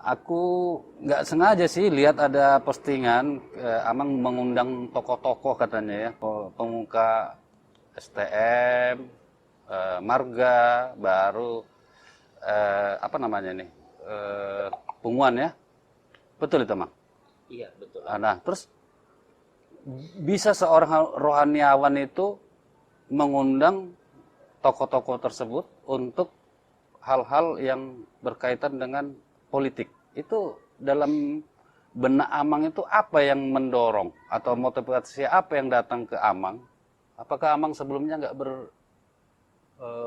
Aku nggak sengaja sih lihat ada postingan Amang mengundang tokoh-tokoh katanya ya, pemuka STM, Marga, baru apa namanya nih, Punguan ya, betul itu Mang? Iya, betul. Nah, terus bisa seorang rohaniawan itu mengundang tokoh-tokoh tersebut untuk hal-hal yang berkaitan dengan politik. Itu dalam benak Amang itu apa yang mendorong atau motivasi apa yang datang ke Amang? Apakah Amang sebelumnya nggak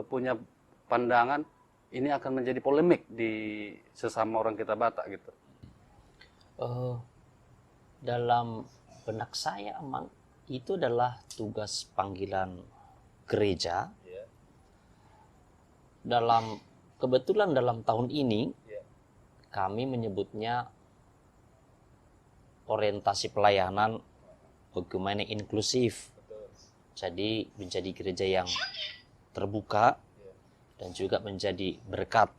punya pandangan ini akan menjadi polemik di sesama orang kita Batak gitu? Eh, dalam benak saya, Amang, itu adalah tugas panggilan gereja. Kebetulan dalam tahun ini kami menyebutnya orientasi pelayanan bagaimana inklusif. Jadi menjadi gereja yang terbuka dan juga menjadi berkat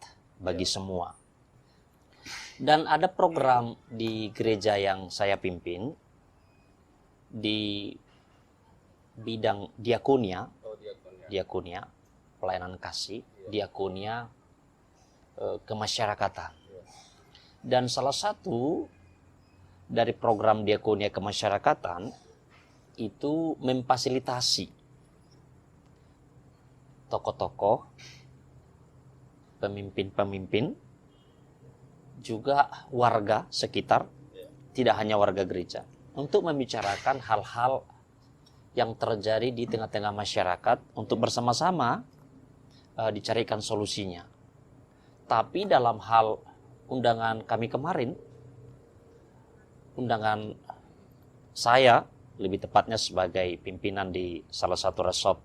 bagi semua. Dan ada program di gereja yang saya pimpin di bidang diakonia, pelayanan kasih, diakonia kemasyarakatan. Dan salah satu dari program diakonia kemasyarakatan itu memfasilitasi tokoh-tokoh, pemimpin-pemimpin, juga warga sekitar, tidak hanya warga gereja, untuk membicarakan hal-hal yang terjadi di tengah-tengah masyarakat untuk bersama-sama dicarikan solusinya. Tapi dalam hal undangan kami kemarin, undangan saya, lebih tepatnya sebagai pimpinan di salah satu resop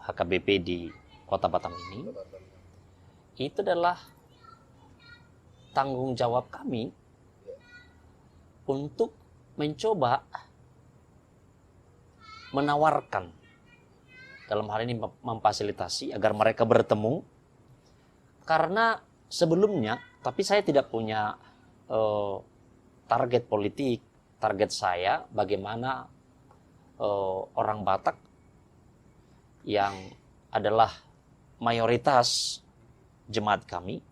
HKBP di Kota Batam ini, itu adalah tanggung jawab kami untuk mencoba menawarkan, dalam hal ini memfasilitasi agar mereka bertemu. Karena sebelumnya, tapi saya tidak punya target politik. Target saya bagaimana orang Batak yang adalah mayoritas jemaat kami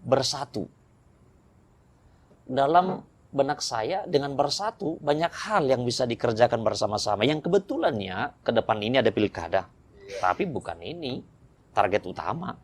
bersatu. Dalam benak saya, dengan bersatu banyak hal yang bisa dikerjakan bersama-sama. Yang kebetulannya ke depan ini ada pilkada, tapi bukan ini target utama.